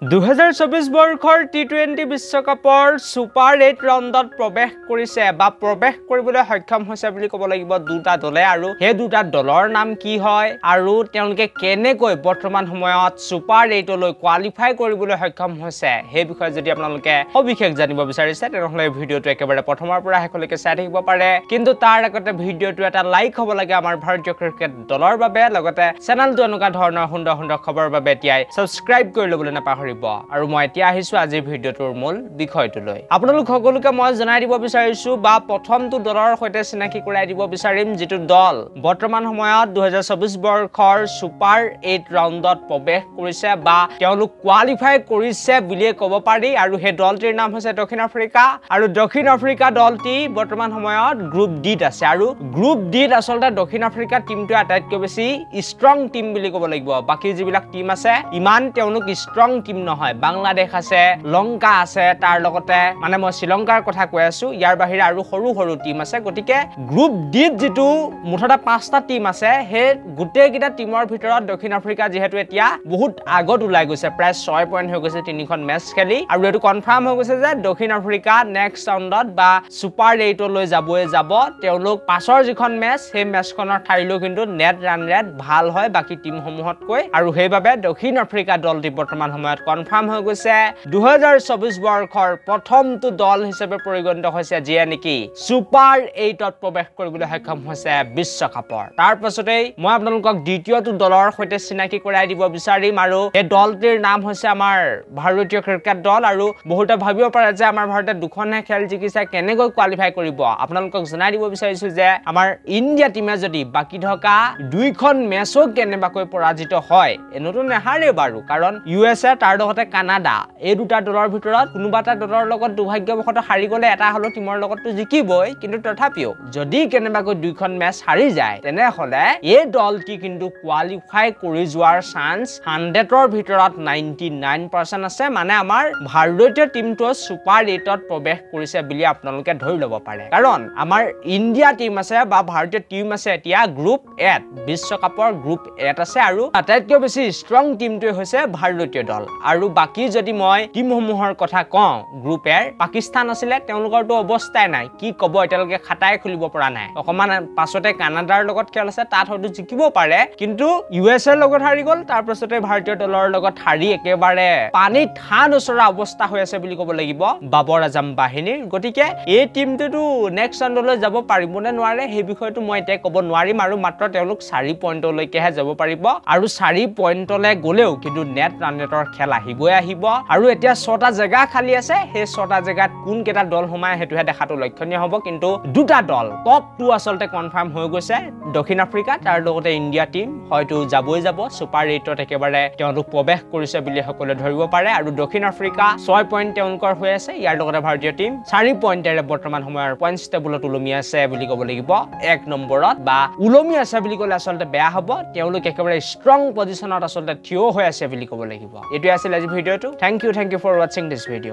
2024 বৰ্ষৰ টি20 বিশ্বকাপৰ সুপাৰ 8 ৰাউণ্ডত প্ৰৱেশ কৰিছে বা প্ৰৱেশ কৰিবলৈ সক্ষম হৈছে বুলি ক'ব লাগিব দুটা দলে আৰু সেই দুটা দলৰ নাম কি হয় আৰু তেওঁলোকে কেনেকৈ বৰ্তমান সময়ত সুপাৰ 8 লৈ কোৱালিফাই কৰিবলৈ সক্ষম হৈছে সেই বিষয়ে যদি আপোনালোকে সবিশেষ জানিব বিচাৰিছে তেনেহলে ভিডিওটো একেবাৰে প্ৰথমৰ পৰা শেষলৈকে চাই থাকিব পাৰে কিন্তু তাৰ আগতে ভিডিওটো এটা লাইক হ'ব লাগে আমাৰ ভাৰতীয় ক্ৰিকেট দলৰ বাবে লগতে চেনেলটো এনেকুৱা ধৰণৰ সুন্দৰ সুন্দৰ খবৰৰ বাবে এতিয়াই সাবস্ক্ৰাইব কৰি ল'বলৈ নাপাহৰিব আৰু মই এতিয়া আহিছো আজি ভিডিওটোৰ মূল বিষয়টো লৈ আপোনালোক সকলোকে মই জনাই দিব বিচাৰিছো বা প্ৰথমটো দলৰ সৈতে চিনাকি কৰাই দিব বিচাৰিম যেটো দল বৰ্তমান সময়ত 2024 বৰ্ষৰ সুপাৰ 8 ৰাউণ্ডত প্ৰৱেশ কৰিছে বা তেওঁলোক কোৱালিফাই কৰিছে বুলিয়ে ক'ব পাৰি আৰু সেই দলটিৰ নাম হৈছে দক্ষিণ আফ্ৰিকা আৰু দক্ষিণ আফ্ৰিকা দলটি বৰ্তমান সময়ত গ্ৰুপ ডিত আছে আৰু গ্ৰুপ ডিত আসলতে দক্ষিণ আফ্ৰিকা টিমটো আটাইতকৈ বেছি ষ্ট্ৰং টিম বুলি ক'ব লাগিব বাকি যিবিলাক টিম আছে ইমান তেওঁলোক ষ্ট্ৰং টিম নহয় বাংলাদেশ আছে লংকা আছে তাৰ লগতে মানে মই শ্ৰীলংকাৰ কথা কৈ আছো ইয়াৰ বাহিৰে আৰু সৰু সৰু টিম আছে গতিকে গ্ৰুপ ডিত যেটো মুঠতে 5টা টিম আছে হে গোটেই কিটা টিমৰ ভিতৰত দক্ষিণ আফ্ৰিকা যেহেতু এতিয়া বহুত আগত ওলাই গৈছে প্ৰায় 6 পইণ্ট হৈ গৈছে তিনিখন মেচ খেলি আৰু এটো কনফাৰ্ম হৈ গৈছে যে দক্ষিণ আফ্ৰিকা নেক্সট ৰাউণ্ডত বা সুপাৰ 8 লৈ যাব তেওঁলোক পাছৰ যিখন মেচ সেই মেচখনৰ ঠাইলৈ কিন্তু নেট ৰান ৰেট ভাল হয় বাকি টিমসমূহতকৈ আৰু সেইবাবে দক্ষিণ আফ্ৰিকা দলটি বৰ্তমান সময়ত কনফাৰ্ম হৈ গৈছে 2024 বৰ্ষৰ প্ৰথমটো দল হিচাপে পৰিগণিত হৈছে যিয়ে নেকি সুপাৰ 8ত প্ৰৱেশ কৰিবলৈ সক্ষম হৈছে বিশ্বকাপৰ তাৰ পাছতেই মই আপোনালোকক দ্বিতীয়টো দলৰ সৈতে চিনাকি কৰাই দিব বিচাৰিম আৰু এই দলটিৰ নাম হৈছে আমাৰ ভাৰতীয় ক্ৰিকেট দল আৰু বহুতে ভাবিব পাৰে যে আমাৰ ভাৰতে দুখনহে খেল জিকিছে কেনেকৈ কোৱালিফাই কৰিব আপোনালোকক জনাই দিব বিচাৰিছো যে আমাৰ ইণ্ডিয়া টিমে যদি বাকি থকা দুইখন মেচো কেনেবাকৈ পৰাজিত হয় এনেটো নেহাৰে বাৰু কাৰণ USA তাৰ লগতে কানাডা এই দুটা দলৰ ভিতৰত কোনোবা এটা দলৰ লগত দুৰ্ভাগ্যবশত হাৰি গলে এটা হলো টিমৰ লগতটো জিকিবই কিন্তু তথাপিও যদি কেনেবাকৈ দুইখন মেচ হাৰি যায় তেনেহলে এই দলটি কিন্তু কোৱালিফাই কৰি যোৱাৰ চান্স 100ৰ ভিতৰত 99% আছে মানে আমাৰ ভাৰতীয় টিমটো সুপাৰ 8ত প্ৰৱেশ কৰিছে বুলি আপোনালোকে ধৰি ল'ব পাৰে কাৰণ আমাৰ ইণ্ডিয়া টিম আছে বা ভাৰতীয় টিম আছে এতিয়া গ্ৰুপ 8 বিশ্বকাপৰ গ্ৰুপ 8 আছে আৰু আটাইতকৈ বেছি ষ্ট্ৰং টিমটোৱে হৈছে ভাৰতীয় দল আৰু বাকি যদি মই টিমসমূহৰ কথা কওঁ গ্ৰুপ এৰ পাকিস্তান আছিলে তেওঁলোকৰটো অৱস্থাই নাই কি কব এতিয়ালৈকে খাটাই খুলিব পৰা নাই অকমান পাছতে কানাডাৰ লগত খেল আছে তাত হয়তো জিকিব পাৰে কিন্তু USA লগত হাৰি গল তাৰ পাছতে ভাৰতীয় দলৰ লগত হাৰি একেবাৰে পানীত হান ওচৰা অৱস্থা হৈ আছে বুলি ক'ব লাগিব বাবৰ আজম বাহিনীৰ গতিকে এই টিমটো নেক্সট ৰাউণ্ডলৈ যাব পাৰিব নে নোৱাৰে সেই বিষয়টো মই এতিয়া ক'ব নোৱাৰিম আৰু মাত্ৰ তেওঁলোক 4 পইণ্টলৈকেহে যাব পাৰিব আৰু 4 পইণ্টলৈ গলেও কিন্তু নেট ৰানেটৰ খেল আহিবই আহিব আৰু এতিয়া 6টা জায়গা খালি আছে সেই 6টা জায়গাত কোন কেটা দল সোমায় হেতুহে দেখাটো লক্ষণীয় হ'ব কিন্তু দুটা দল টপ 2 আসলতে কনফাৰ্ম হৈ গৈছে দক্ষিণ আফ্ৰিকা তাৰ লগতে ইণ্ডিয়া টিম হয়তো যাবই যাব সুপাৰ 8ত একেবাৰে তেওঁলোক প্ৰৱেশ কৰিছে বুলি সকলোৱে ধৰিব পাৰে আৰু দক্ষিণ আফ্ৰিকা 6 পইণ্ট তেওঁলোকৰ হৈ আছে ইয়াৰ লগতে ভাৰতীয় টিম 4 পইণ্টেৰে বৰ্তমান সময়ৰ পইণ্টছ টেবুলত উলমি আছে বুলি ক'ব লাগিব 1 নম্বৰত বা উলমি আছে বুলি ক'লে আসলতে বেয়া হ'ব তেওঁলোক একেবাৰে ষ্ট্ৰং পজিশনত আসলতে থিয় হৈ আছে বুলি ক'ব লাগিব এটো আছিল আজি ভিডিওটো thank you for watching this video